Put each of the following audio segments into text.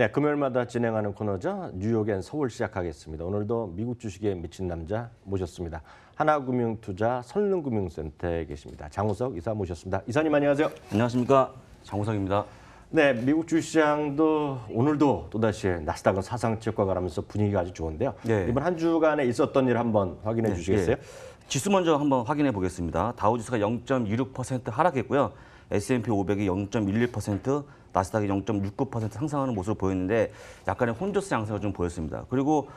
네, 금요일마다 진행하는 코너죠. 뉴욕엔 서울 시작하겠습니다. 오늘도 미국 주식에 미친 남자 모셨습니다. 하나금융투자 선릉금융센터에 계십니다. 장우석 이사 모셨습니다. 이사님 안녕하세요. 안녕하십니까. 장우석입니다. 네, 미국 주시장도 오늘도 또다시 나스닥은 사상 최고가 가면서 분위기가 아주 좋은데요. 네. 이번 한 주간에 있었던 일 한번 확인해 주시겠어요? 지수 먼저 한번 확인해 보겠습니다. 다우지수가 0.26% 하락했고요. S&P 500이 0.11%, 나스닥이 0.69% 상승하는 모습을 보였는데 약간의 혼조세 양상을 좀 보였습니다. 그리고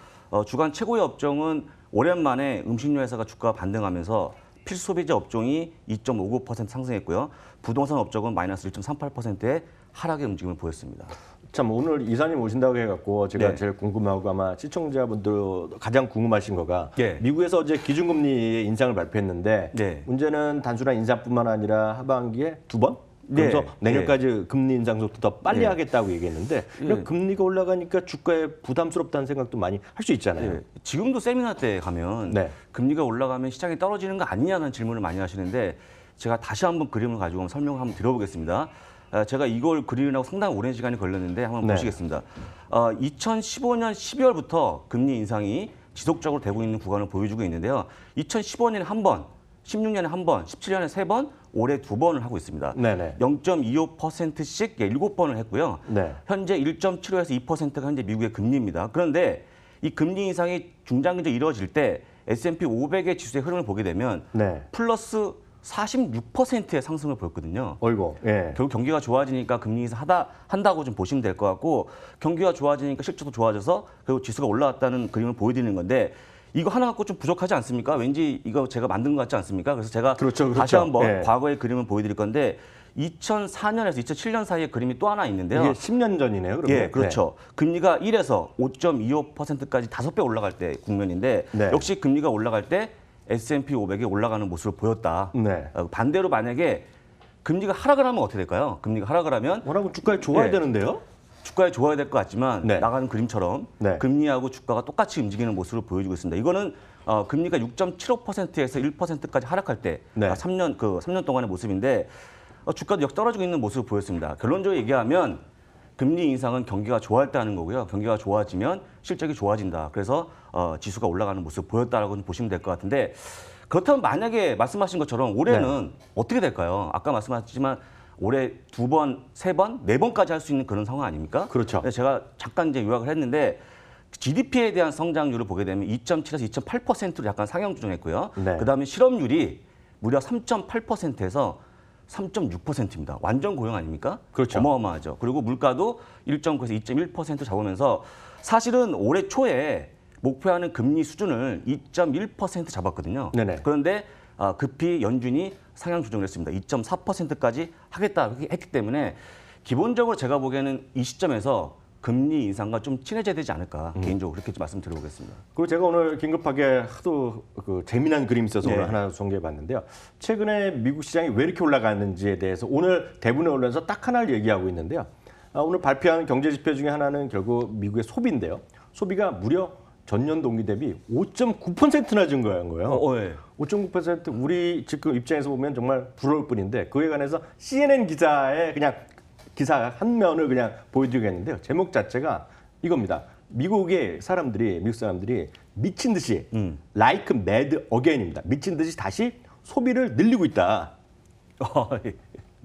주간 최고의 업종은 오랜만에 음식료 회사가 주가가 반등하면서 필수소비재 업종이 2.59% 상승했고요. 부동산 업종은 마이너스 1.38%의 하락의 움직임을 보였습니다. 참 오늘 이사님 오신다고 해갖고 제가 네. 제일 궁금하고 아마 시청자분들 가장 궁금하신 거가 네. 미국에서 어제 기준금리 인상을 발표했는데 네. 문제는 단순한 인상뿐만 아니라 하반기에 두 번? 그래서 네. 내년까지 금리 인상 속도 더 빨리 네. 하겠다고 얘기했는데 금리가 올라가니까 주가에 부담스럽다는 생각도 많이 할 수 있잖아요. 지금도 세미나 때 가면 네. 금리가 올라가면 시장이 떨어지는 거 아니냐는 질문을 많이 하시는데 제가 다시 한번 그림을 가지고 설명을 한번 드려보겠습니다. 제가 이걸 그리느라고 상당히 오랜 시간이 걸렸는데 한번 네. 보시겠습니다. 2015년 12월부터 금리 인상이 지속적으로 되고 있는 구간을 보여주고 있는데요. 2015년에 한 번, 16년에 한 번, 17년에 세 번, 올해 두 번을 하고 있습니다. 네네. 0.25%씩 7번을 했고요. 네. 현재 1.75에서 2%가 현재 미국의 금리입니다. 그런데 이 금리 인상이 중장기적으로 이루어질 때 S&P 500의 지수의 흐름을 보게 되면 네. 플러스 46%의 상승을 보였거든요. 어이고. 예. 결국 경기가 좋아지니까 금리 인상 한다고 좀 보시면 될 것 같고 경기가 좋아지니까 실적도 좋아져서 결국 지수가 올라왔다는 그림을 보여드리는 건데 이거 하나 갖고 좀 부족하지 않습니까? 왠지 이거 제가 만든 것 같지 않습니까? 그래서 제가 그렇죠. 다시 한번 예. 과거의 그림을 보여드릴 건데 2004년에서 2007년 사이의 그림이 또 하나 있는데요. 이게 10년 전이네요. 그러면. 예, 그렇죠. 금리가 1에서 5.25%까지 5배 올라갈 때 국면인데 네. 역시 금리가 올라갈 때 S&P 500이 올라가는 모습을 보였다. 네. 반대로 만약에 금리가 하락을 하면 어떻게 될까요? 금리가 하락을 하면 뭐라고 주가에 좋아야 예. 되는데요? 주가에 좋아야 될 것 같지만 네. 나가는 그림처럼 네. 금리하고 주가가 똑같이 움직이는 모습을 보여주고 있습니다. 이거는 금리가 6.75%에서 1%까지 하락할 때 네. 3년 동안의 모습인데 주가도 역 떨어지고 있는 모습을 보였습니다. 결론적으로 얘기하면 금리 인상은 경기가 좋아할 때 하는 거고요. 경기가 좋아지면 실적이 좋아진다. 그래서 지수가 올라가는 모습을 보였다라고 보시면 될 것 같은데 그렇다면 만약에 말씀하신 것처럼 올해는 어떻게 될까요? 아까 말씀하셨지만 올해 두 번, 세 번, 네 번까지 할 수 있는 그런 상황 아닙니까? 그렇죠. 네, 제가 잠깐 이제 요약을 했는데 GDP에 대한 성장률을 보게 되면 2.7에서 2.8%로 약간 상향 조정했고요. 네. 그다음에 실업률이 무려 3.8%에서 3.6%입니다. 완전 고용 아닙니까? 그렇죠. 어마어마하죠. 그리고 물가도 1.9에서 2.1% 잡으면서 사실은 올해 초에 목표하는 금리 수준을 2.1% 잡았거든요. 네네. 그런데 급히 연준이 상향 조정을 했습니다. 2.4%까지 하겠다 했기 때문에 기본적으로 제가 보기에는 이 시점에서 금리 인상과 좀 친해져야 되지 않을까 개인적으로 그렇게 좀 말씀드려보겠습니다. 그리고 제가 오늘 긴급하게 하도 재미난 그림이 있어서 네. 오늘 하나 전개해봤는데요. 최근에 미국 시장이 왜 이렇게 올라가는지에 대해서 오늘 대부분의 언론에서 딱 하나를 얘기하고 있는데요. 오늘 발표한 경제 지표 중에 하나는 결국 미국의 소비인데요. 소비가 무려 전년 동기 대비 5.9%나 증가한 거예요. 예. 5.9% 우리 지금 입장에서 보면 정말 부러울 뿐인데 그에 관해서 CNN 기사에 그냥 기사 한 면을 그냥 보여드리겠는데요. 제목 자체가 이겁니다. 미국 사람들이 미친 듯이 like mad again입니다. 미친 듯이 다시 소비를 늘리고 있다.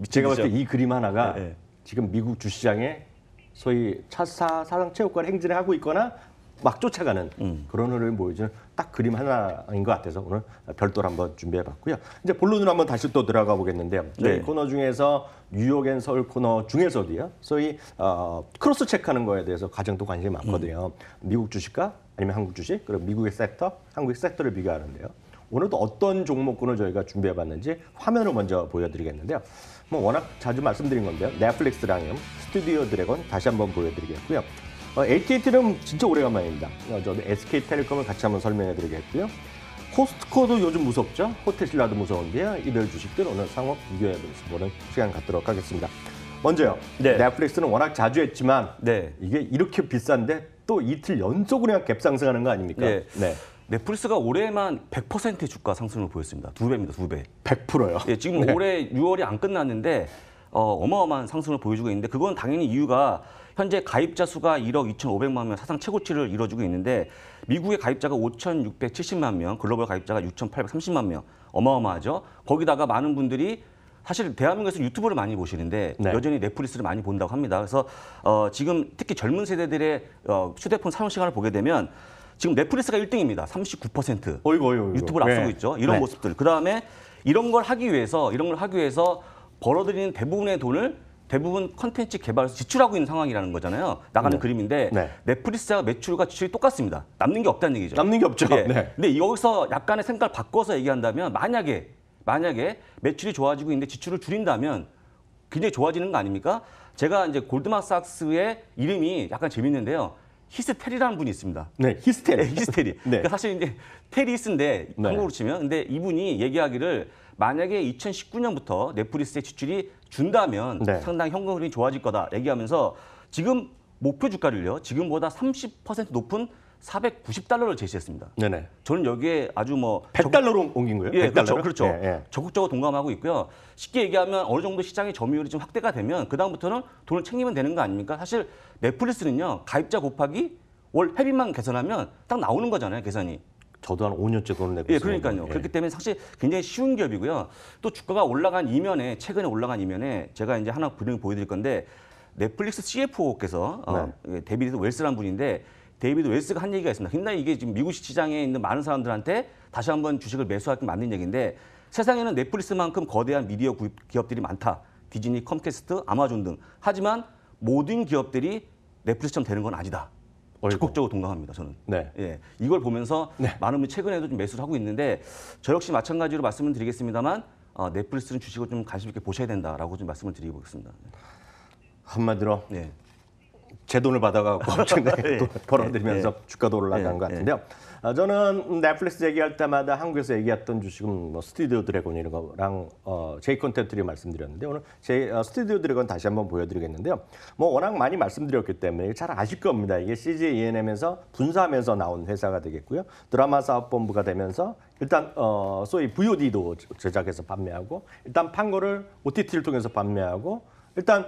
제가 봤을 때 이 그림 하나가 네. 지금 미국 주시장에 소위 사상 최고가를 행진을 하고 있거나 막 쫓아가는 그런 흐름을 보여주는 딱 그림 하나인 것 같아서 오늘 별도로 한번 준비해봤고요. 이제 본론으로 한번 다시 또 들어가 보겠는데요. 저희 네. 코너 중에서 뉴욕 앤 서울 코너 중에서도요. 소위 크로스 체크하는 거에 대해서 가장 또 관심이 많거든요. 미국 주식과 아니면 한국 주식, 그리고 미국의 섹터, 한국의 섹터를 비교하는데요. 오늘도 어떤 종목군을 저희가 준비해봤는지 화면으로 먼저 보여드리겠는데요. 뭐 워낙 자주 말씀드린 건데요. 넷플릭스랑요, 스튜디오 드래곤 다시 한번 보여드리겠고요. AT&T는 진짜 오래간만입니다. 저도 SK텔레콤을 같이 한번 설명해드리겠고요. 코스트코도 요즘 무섭죠? 호텔신라도 무서운데요. 이들 주식들 오늘 상호 비교해보는 시간 갖도록 하겠습니다. 먼저요. 네. 넷플릭스는 워낙 자주 했지만 네. 이게 이렇게 비싼데 또 이틀 연속으로 그냥 갭상승하는 거 아닙니까? 네. 네. 넷플릭스가 올해만 100%의 주가 상승을 보였습니다. 2배입니다, 2배. 100%요. 예, 지금 올해 6월이 안 끝났는데 어마어마한 상승을 보여주고 있는데 그건 당연히 이유가 현재 가입자 수가 1억 2,500만 명 사상 최고치를 이뤄주고 있는데 미국의 가입자가 5,670만 명, 글로벌 가입자가 6,830만 명. 어마어마하죠. 거기다가 많은 분들이 사실 대한민국에서 유튜브를 많이 보시는데 네. 여전히 넷플릭스를 많이 본다고 합니다. 그래서 지금 특히 젊은 세대들의 휴대폰 사용 시간을 보게 되면 지금 넷플릭스가 1등입니다. 39%. 어이구. 유튜브를 앞서고 있죠. 이런 네. 모습들. 그다음에 이런 걸 하기 위해서 벌어들이는 대부분의 돈을 대부분 컨텐츠 개발에서 지출하고 있는 상황이라는 거잖아요. 나가는 네. 그림인데 네. 넷플릭스와 매출과 지출이 똑같습니다. 남는 게 없다는 얘기죠. 남는 게 없죠. 예. 네. 근데 여기서 약간의 생각을 바꿔서 얘기한다면 만약에 매출이 좋아지고 있는데 지출을 줄인다면 굉장히 좋아지는 거 아닙니까? 제가 이제 골드만삭스의 이름이 약간 재밌는데요. 히스테리라는 분이 있습니다. 네, 히스테리. 네, 히스테리. 네. 그러니까 사실 이제 테리스인데 네. 한국으로 치면 근데 이분이 얘기하기를 만약에 2019년부터 넷플릭스의 지출이 준다면 네. 상당히 현금 흐름이 좋아질 거다 얘기하면서 지금 목표 주가를요. 지금보다 30% 높은 490달러를 제시했습니다. 네네. 저는 여기에 아주 뭐 100달러로 옮긴 거예요? 예, 100달러로? 그렇죠. 예, 예. 적극적으로 동감하고 있고요. 쉽게 얘기하면 어느 정도 시장의 점유율이 좀 확대가 되면 그다음부터는 돈을 챙기면 되는 거 아닙니까? 사실 넷플릭스는요. 가입자 곱하기 월 회비만 계산하면 딱 나오는 거잖아요, 계산이. 저도 한 5년째 돈을 내고 예, 있습니다. 그러니까요. 예. 그렇기 때문에 사실 굉장히 쉬운 기업이고요. 또 주가가 올라간 이면에 최근에 올라간 이면에 제가 이제 하나 분명히 보여드릴 건데 넷플릭스 CFO께서 데이비드 웰스라는 분인데 데이비드 웰스가 한 얘기가 있습니다. 굉장히 이게 지금 미국 시장에 있는 많은 사람들한테 다시 한번 주식을 매수하기 맞는 얘기인데 세상에는 넷플릭스만큼 거대한 미디어 기업들이 많다. 디즈니, 컴캐스트, 아마존 등. 하지만 모든 기업들이 넷플릭스처럼 되는 건 아니다. 어이구. 적극적으로 동감합니다. 저는. 네. 예, 이걸 보면서 네. 많은 분이 최근에도 좀 매수를 하고 있는데 저 역시 마찬가지로 말씀을 드리겠습니다만 넷플릭스는 주식을 좀 관심 있게 보셔야 된다라고 좀 말씀을 드리겠습니다. 한마디로 네. 제 돈을 받아가고 엄청나게 돈 벌어들이면서 주가도 올라간 것 같은데요. 저는 넷플릭스 얘기할 때마다 한국에서 얘기했던 주식은 뭐 스튜디오 드래곤 이런 거랑 제이 컨텐츠를 말씀드렸는데 오늘 제 스튜디오 드래곤 다시 한번 보여드리겠는데요. 뭐 워낙 많이 말씀드렸기 때문에 잘 아실 겁니다. 이게 CJ ENM에서 분사하면서 나온 회사가 되겠고요. 드라마 사업본부가 되면서 일단 소위 VOD도 제작해서 판매하고 일단 판 거를 OTT를 통해서 판매하고 일단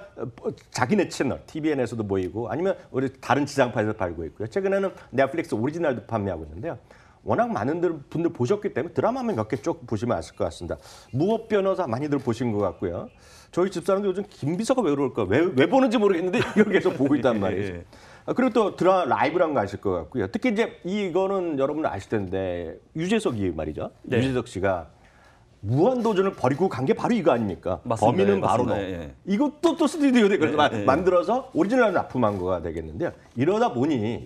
자기네 채널, TVN에서도 보이고 아니면 우리 다른 지상파에서 팔고 있고요. 최근에는 넷플릭스 오리지널도 판매하고 있는데요. 워낙 많은 분들 보셨기 때문에 드라마만 몇 개 쭉 보시면 아실 것 같습니다. 무법 변호사 많이들 보신 것 같고요. 저희 집사람도 요즘 김비서가 왜 그럴까? 왜 보는지 모르겠는데 이걸 계속 보고 있단 말이죠. 그리고 또 라이브라는 거 아실 것 같고요. 특히 이제 이거는 여러분 아실 텐데 유재석이 말이죠. 네. 유재석 씨가 무한도전을 버리고 간 게 바로 이거 아닙니까? 맞습니다. 범인은 예, 바로 너. 맞습니다. 예. 이것도 또 스튜디오에 그래서 예. 만들어서 오리지널 납품한 거가 되겠는데요. 이러다 보니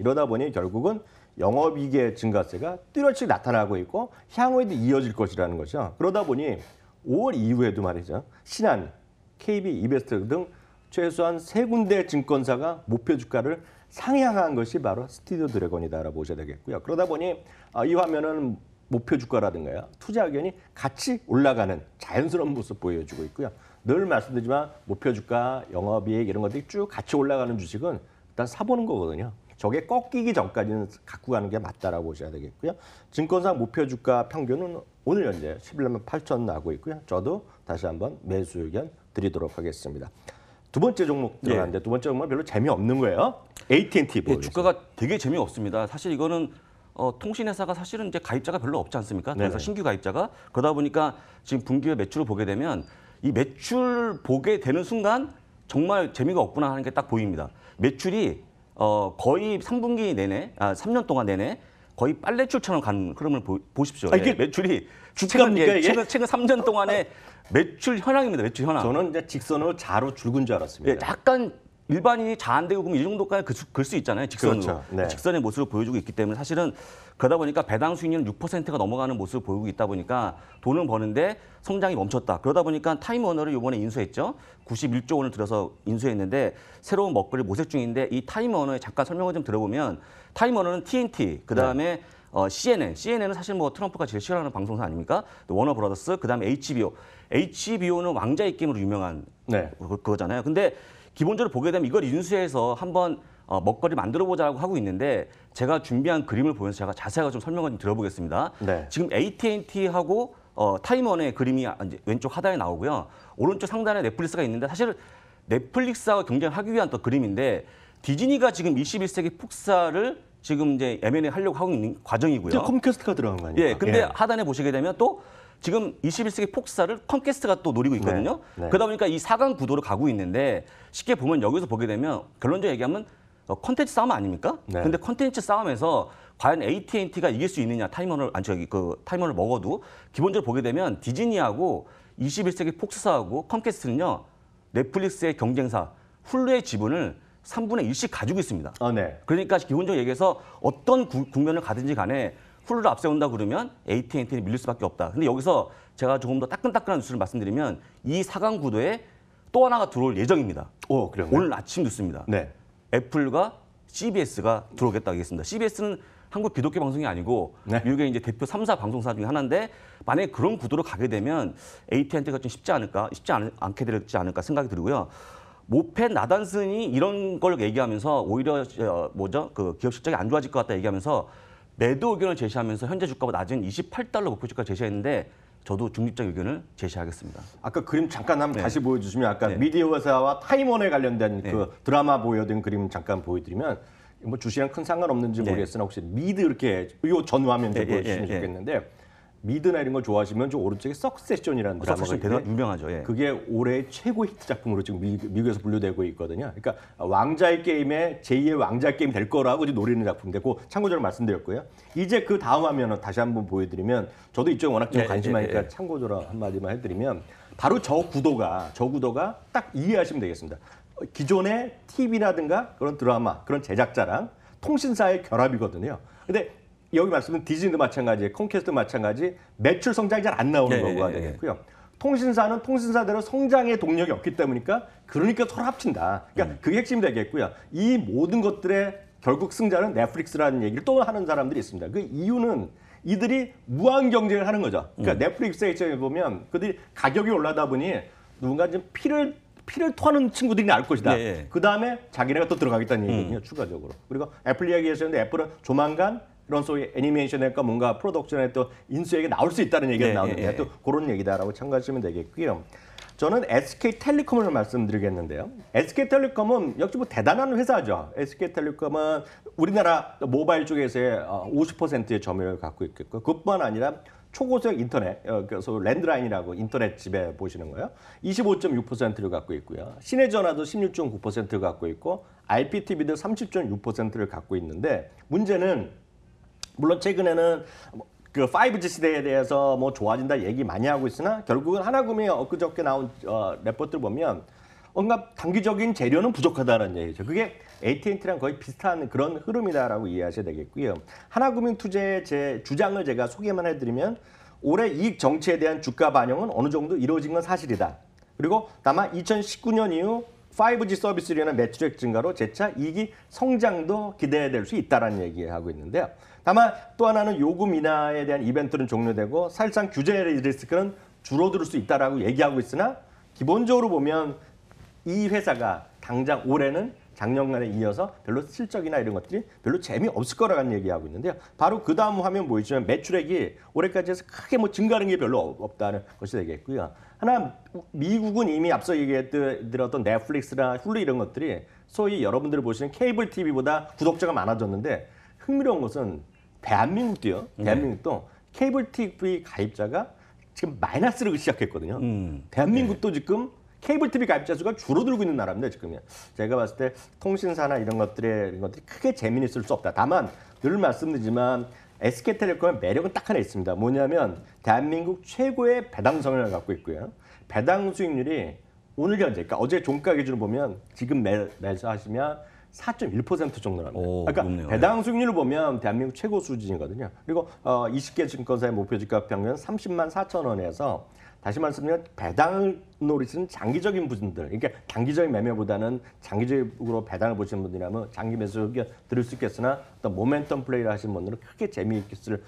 결국은 영업이익의 증가세가 뚜렷이 나타나고 있고 향후에도 이어질 것이라는 거죠. 그러다 보니 5월 이후에도 말이죠. 신한, KB, 이베스트 등 최소한 3군데 증권사가 목표 주가를 상향한 것이 바로 스튜디오 드래곤이다라고 보셔야 되겠고요. 그러다 보니 이 화면은 목표 주가라든가요. 투자 의견이 같이 올라가는 자연스러운 모습 보여주고 있고요. 늘 말씀드리지만 목표 주가, 영업이익 이런 것들이 쭉 같이 올라가는 주식은 일단 사보는 거거든요. 저게 꺾이기 전까지는 갖고 가는 게 맞다라고 보셔야 되겠고요. 증권사 목표 주가 평균은 오늘 현재 11만 8천 나고 있고요. 저도 다시 한번 매수 의견 드리도록 하겠습니다. 두 번째 종목 들어갔는데 두 번째 종목은 별로 재미없는 거예요. AT&T 보여주세요. 주가가 되게 재미없습니다. 사실 이거는 통신회사가 사실은 이제 가입자가 별로 없지 않습니까? 그래서 네네. 신규 가입자가 그러다 보니까 지금 분기의 매출을 보게 되면 이 매출 보게 되는 순간 정말 재미가 없구나 하는 게 딱 보입니다. 매출이 거의 3분기 내내, 3년 동안 내내 거의 빨래줄처럼 가는 흐름을 보십시오. 이게 매출이 주가입니까, 이게? 최근 3년 동안의 매출 현황입니다. 매출 현황. 저는 이제 직선으로 자로 줄근 줄 알았습니다. 예, 약간 일반인이 잘 안 되고 그럼 이 정도까지 글 수 있잖아요. 직선으로. 그렇죠. 네. 직선의 모습을 보여주고 있기 때문에 사실은 그러다 보니까 배당 수익률은 6%가 넘어가는 모습을 보이고 있다 보니까 돈을 버는데 성장이 멈췄다. 그러다 보니까 타임워너를 이번에 인수했죠. 91조 원을 들여서 인수했는데 새로운 먹거리 모색 중인데 이 타임워너의 잠깐 설명을 좀 들어보면 타임워너는 TNT, 그다음에 CNN은 사실 뭐 트럼프가 제일 싫어하는 방송사 아닙니까? 워너브라더스, 그다음에 HBO. HBO는 왕자의 게임으로 유명한 네. 그거잖아요. 근데 기본적으로 보게 되면 이걸 인수해서 한번 먹거리 만들어보자고 하고 있는데 제가 준비한 그림을 보면서 제가 자세하게 좀 설명을 좀 들어보겠습니다. 네. 지금 AT&T하고 타임원의 그림이 이제 왼쪽 하단에 나오고요. 오른쪽 상단에 넷플릭스가 있는데 사실 넷플릭스와 경쟁하기 위한 또 그림인데 디즈니가 지금 21세기 폭사를 지금 이제 M&A 하려고 하고 있는 과정이고요. 컴캐스트가 들어간 거 아니에요? 예, 근데 하단에 보시게 되면 또 지금 21세기 폭사를 컴캐스트가 또 노리고 있거든요. 네. 그러다 보니까 이 4강 구도로 가고 있는데 쉽게 보면 여기서 보게 되면 결론적으로 얘기하면 콘텐츠 싸움 아닙니까? 네. 근데 콘텐츠 싸움에서 과연 AT&T가 이길 수 있느냐 타임원을 타임원을 먹어도 기본적으로 보게 되면 디즈니하고 21세기 폭스하고 컴캐스트는요 넷플릭스의 경쟁사 훌루의 지분을 3분의 1씩 가지고 있습니다. 네. 그러니까 기본적으로 얘기해서 어떤 국면을 가든지 간에 훌루를 앞세운다 그러면 AT&T는 밀릴 수밖에 없다. 근데 여기서 제가 조금 더 따끈따끈한 뉴스를 말씀드리면 이 4강 구도에 또 하나가 들어올 예정입니다. 그래요? 오늘 아침 뉴스입니다. 네. 애플과 CBS가 들어오겠다 하겠습니다. CBS는 한국 기독교 방송이 아니고 네. 미국의 이제 대표 3사 방송사 중에 하나인데 만약에 그런 구도로 가게 되면 AT&T가 좀 쉽지 않게 되지 않을까 생각이 들고요. 모펜 나단슨이 이런 걸 얘기하면서 오히려 그 기업 실적이 안 좋아질 것 같다 얘기하면서 매도 의견을 제시하면서 현재 주가보다 낮은 $28 목표 주가 제시했는데 저도 중립적 의견을 제시하겠습니다. 아까 그림 잠깐 한번 네. 다시 보여주시면 아까 네. 미디어 회사와 타임원에 관련된 네. 그 드라마 보여드린 그림 잠깐 보여드리면 뭐 주시랑 큰 상관없는지 네. 모르겠으나 혹시 미드 이렇게 요 전 화면 좀 예, 보여주시면 예, 예. 좋겠는데 미드나 이런 거 좋아하시면 저 오른쪽에 석세션이라는 드라마가 석세션 있는데 유명하죠. 예. 그게 올해 최고 히트 작품으로 지금 미국에서 분류되고 있거든요. 그러니까 왕자의 게임에 제2의 왕자의 게임 될 거라고 지금 노리는 작품인데 그 참고적으로 말씀드렸고요. 이제 그 다음 화면을 다시 한번 보여드리면 저도 이쪽에 워낙 좀 네, 관심 네, 많으니까 네. 참고적으로 한마디만 해드리면 바로 저 구도가 딱 이해하시면 되겠습니다. 기존의 TV라든가 그런 드라마, 그런 제작자랑 통신사의 결합이거든요. 근데 여기 말씀은 디즈니도 마찬가지, 컴캐스트도 마찬가지, 매출 성장이 잘 안 나오는 네, 거가 네, 네. 되겠고요. 통신사는 통신사대로 성장의 동력이 없기 때문이니까 그러니까 서로 합친다. 그러니까 그게 핵심이 되겠고요. 이 모든 것들의 결국 승자는 넷플릭스라는 얘기를 또 하는 사람들이 있습니다. 그 이유는 이들이 무한 경쟁을 하는 거죠. 그러니까 넷플릭스의 입장에 보면 그들이 가격이 올라다 보니 누군가 좀 피를 토하는 친구들이 나올 것이다. 네. 그 다음에 자기네가 또 들어가겠다는 얘기거든요. 추가적으로. 그리고 애플 이야기하셨는데 애플은 조만간 이런 소위 애니메이션과 뭔가 프로덕션에 또 인수액이 나올 수 있다는 얘기가 네, 나오는데 네, 또 그런 얘기다라고 참고하시면 되겠고요. 저는 SK텔레콤을 말씀드리겠는데요. SK텔레콤은 역시 뭐 대단한 회사죠. SK텔레콤은 우리나라 모바일 쪽에서의 50%의 점유율을 갖고 있겠고 그것뿐만 아니라 초고속 인터넷, 그래서 랜드라인이라고 인터넷 집에 보시는 거예요. 25.6%를 갖고 있고요. 시내 전화도 16.9%를 갖고 있고 IPTV도 30.6%를 갖고 있는데 문제는 물론 최근에는 그 5G 시대에 대해서 뭐 좋아진다 얘기 많이 하고 있으나 결국은 하나금이 엊그저께 나온 레포트를 보면 뭔가 단기적인 재료는 부족하다는 얘기죠. 그게 AT&T랑 거의 비슷한 그런 흐름이다라고 이해하셔야 되겠고요. 하나금융투자의 제 주장을 제가 소개만 해드리면 올해 이익 정체에 대한 주가 반영은 어느 정도 이루어진 건 사실이다. 그리고 다만 2019년 이후 5G 서비스로 인한 매출액 증가로 재차 이익이 성장도 기대될 수 있다는 얘기하고 있는데요. 다만 또 하나는 요금 인하에 대한 이벤트는 종료되고 사실상 규제 리스크는 줄어들 수 있다라고 얘기하고 있으나 기본적으로 보면 이 회사가 당장 올해는 작년간에 이어서 별로 실적이나 이런 것들이 별로 재미없을 거라는 얘기하고 있는데요. 바로 그 다음 화면 보이시면 매출액이 올해까지 해서 크게 뭐 증가하는 게 별로 없다는 것이 되겠고요. 하나 미국은 이미 앞서 얘기했던 넷플릭스나 훌루 이런 것들이 소위 여러분들이 보시는 케이블 TV보다 구독자가 많아졌는데 흥미로운 것은 대한민국도요. 대한민국도 케이블 TV 가입자가 지금 마이너스를 시작했거든요. 대한민국도 지금 케이블 TV 가입자 수가 줄어들고 있는 나라입니다. 지금요. 제가 봤을 때 통신사나 이런 것들이 크게 재미는 있을 수 없다. 다만 늘 말씀드리지만 SK텔레콤의 매력은 딱 하나 있습니다. 뭐냐면 대한민국 최고의 배당 성향을 갖고 있고요. 배당 수익률이 오늘 현재, 그러니까 어제 종가 기준으로 보면 지금 매수하시면 4.1% 정도 납니다. 그러니까 높네요. 배당 수익률을 보면 대한민국 최고 수준이거든요. 그리고 20개 증권사의 목표 주가 평균 30만 4천 원에서 다시 말씀드리면 배당을 노리시는 장기적인 분들, 그러니까 단기적인 매매보다는 장기적으로 배당을 보시는 분들이라면 장기 매수 의견 들을 수 있겠으나 어떤 모멘텀 플레이를 하시는 분들은 크게 재미있을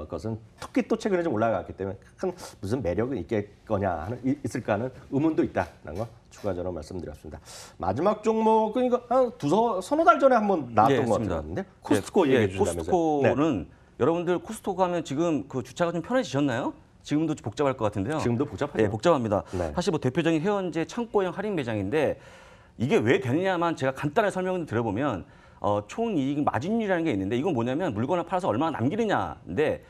것은 특히 또 최근에 좀 올라갔기 때문에 큰 무슨 매력은 있을까 하는 의문도 있다라는 거 추가적으로 말씀드렸습니다. 마지막 종목 그러니까 서너 달 전에 한번 나왔던 것 같은데 코스트코 얘기해 주신다면서요. 코스트코는 여러분들 코스트코 가면 지금 그 주차가 좀 편해지셨나요? 지금도 좀 복잡할 것 같은데요. 지금도 복잡하죠. 네, 복잡합니다. 네. 사실 뭐 대표적인 해원제 창고형 할인 매장인데 이게 왜 되느냐만 제가 간단하게 설명을 드려보면 총이익 마진율이라는 게 있는데 이건 뭐냐면 물건을 팔아서 얼마나 남기느냐인데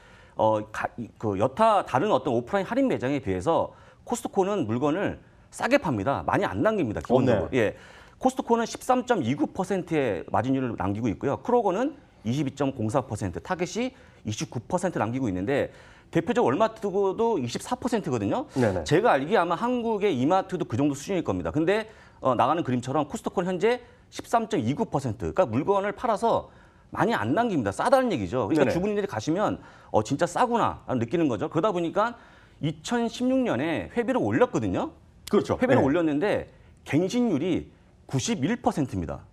그 여타 다른 어떤 오프라인 할인 매장에 비해서 코스트코는 물건을 싸게 팝니다. 많이 안 남깁니다. 기본적으로. 네. 예. 코스트코는 13.29%의 마진율을 남기고 있고요. 크로거는 22.04%, 타겟이 29% 남기고 있는데 대표적 월마트도 24%거든요. 네네. 제가 알기에 아마 한국의 이마트도 그 정도 수준일 겁니다. 근데 나가는 그림처럼 코스트코는 현재 13.29%. 그러니까 물건을 팔아서 많이 안 남깁니다. 싸다는 얘기죠. 그러니까 네네. 주부님들이 가시면 진짜 싸구나 느끼는 거죠. 그러다 보니까 2016년에 회비를 올렸거든요. 그렇죠. 회비를 네. 올렸는데 갱신율이 91%입니다.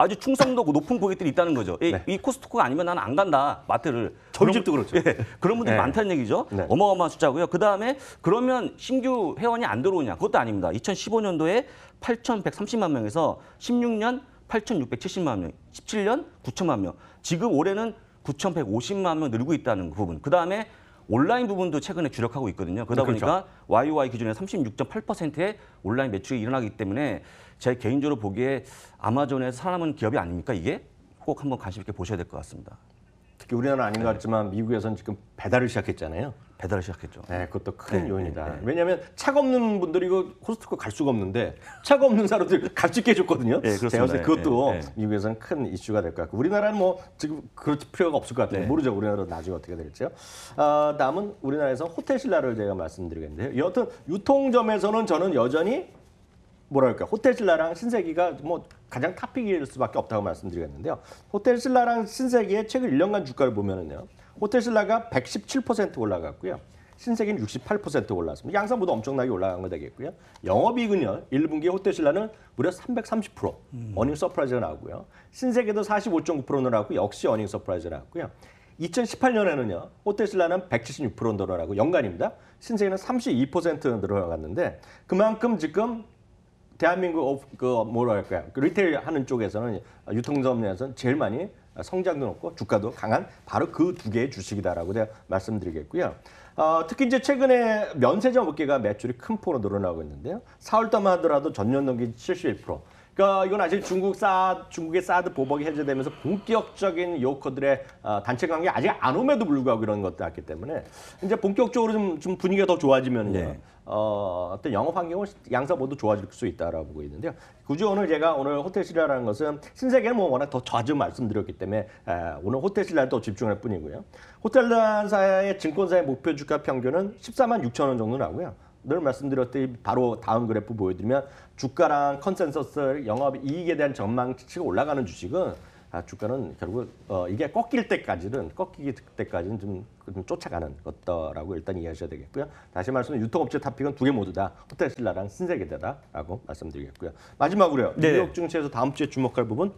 아주 충성도 높은 고객들이 있다는 거죠. 네. 이 코스트코가 아니면 나는 안 간다, 마트를. 저희 집도 그렇죠. 예, 그런 분들이 네. 많다는 얘기죠. 네. 어마어마한 숫자고요. 그다음에 그러면 신규 회원이 안 들어오냐? 그것도 아닙니다. 2015년도에 8,130만 명에서 16년 8,670만 명, 17년 9천만 명. 지금 올해는 9,150만 명 늘고 있다는 부분. 그다음에 온라인 부분도 최근에 주력하고 있거든요. 그러다 그렇죠. 보니까 YOY 기준에 36.8%의 온라인 매출이 일어나기 때문에 제 개인적으로 보기에 아마존에서 살아남은 기업이 아닙니까 이게? 꼭 한번 관심 있게 보셔야 될 것 같습니다. 특히 우리나라는 아닌 것 같지만 미국에서는 지금 배달을 시작했잖아요. 배달을 시작했죠. 네, 그것도 큰 네, 요인이다. 네, 네. 왜냐하면 차가 없는 분들이 이거 코스트코 갈 수가 없는데 차가 없는 사람들 갈 수 있게 해줬거든요. 네, 그렇습니다. 제가 봤을 때 그것도 네, 네. 미국에서는 큰 이슈가 될 것 같고 우리나라는 뭐 지금 그럴 필요가 없을 것 같아요. 네. 모르죠. 우리나라 나중에 어떻게 될지요. 다음은 우리나라에서 호텔 신라를 제가 말씀드리겠는데요. 여하튼 유통점에서는 저는 여전히 뭐랄까 호텔 신라랑 신세계가 뭐 가장 탑픽일 수밖에 없다고 말씀드리겠는데요. 호텔 신라랑 신세계의 최근 1년간 주가를 보면은요. 호텔 신라가 117% 올라갔고요. 신세계는 68% 올랐습니다. 양상 모두 엄청나게 올라간 거 되겠고요. 영업이익은요. 1분기 호텔 신라는 무려 330% 어닝 서프라이즈가 나오고요. 신세계도 45.9% 늘어나고 역시 어닝 서프라이즈가 나왔고요. 2018년에는요. 호텔 신라는 176% 늘어나고 연간입니다. 신세계는 32% 늘어나갔는데 그만큼 지금 대한민국 뭐랄까요 리테일 하는 쪽에서는 유통점 내에서는 제일 많이 성장도 높고 주가도 강한 바로 그 두 개의 주식이다라고 제가 말씀드리겠고요. 특히 이제 최근에 면세점 업계가 매출이 큰 폭으로 늘어나고 있는데요. 4월달만 하더라도 전년 동기 71%. 그러니까 이건 아직 중국의 사드 보복이 해제되면서 본격적인 요커들의 단체 관계 아직 안 옴에도 불구하고 이런 것도 났기 때문에 이제 본격적으로 좀 분위기가 더 좋아지면요. 네. 어떤 영업 환경은 양사 모두 좋아질 수 있다라고 보고 있는데요. 굳이 제가 오늘 호텔 신라라는 것은 신세계는 뭐 워낙 더 자주 말씀드렸기 때문에 오늘 호텔 신라에 또 집중할 뿐이고요. 호텔사의 증권사의 목표 주가 평균은 14만 6천 원 정도 나오고요. 늘 말씀드렸듯이 바로 다음 그래프 보여드리면 주가랑 컨센서스 영업 이익에 대한 전망치가 올라가는 주식은 주가는 결국 이게 꺾일 때까지는 좀 쫓아가는 것더라고 일단 이해하셔야 되겠고요. 다시 말씀드리면 유통업체 탑픽은 두 개 모두 다 호텔 신라랑 신세계다라고 말씀드리겠고요. 마지막으로요. 네. 뉴욕 증시에서 다음 주에 주목할 부분.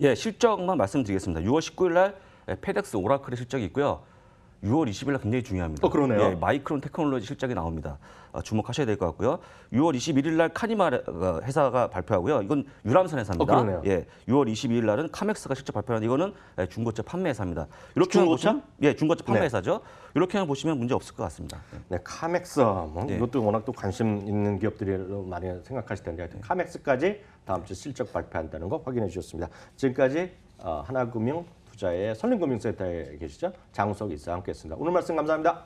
예, 실적만 말씀드리겠습니다. 6월 19일 날 페덱스 오라클의 실적이 있고요. 6월 20일 날 굉장히 중요합니다. 그러네요. 예, 마이크론 테크놀로지 실적이 나옵니다. 주목하셔야 될 것 같고요. 6월 21일 날 카니마 회사가 발표하고요. 이건 유람선 회사입니다. 그러네요. 예, 6월 22일 날은 카맥스가 실적 발표하는 이거는 중고차 판매 회사입니다. 이렇게만 중고차? 보시면 중고차 판매 네. 회사죠. 이렇게만 보시면 문제 없을 것 같습니다. 네, 카맥스 뭐 네. 이것도 워낙 또 관심 있는 기업들이 많이 생각하실 텐데 하여튼 카맥스까지 다음 주 실적 발표한다는 거 확인해 주셨습니다. 지금까지 하나금융 투자의 선림금융센터에 계시죠? 장우석 이사 함께했습니다. 오늘 말씀 감사합니다.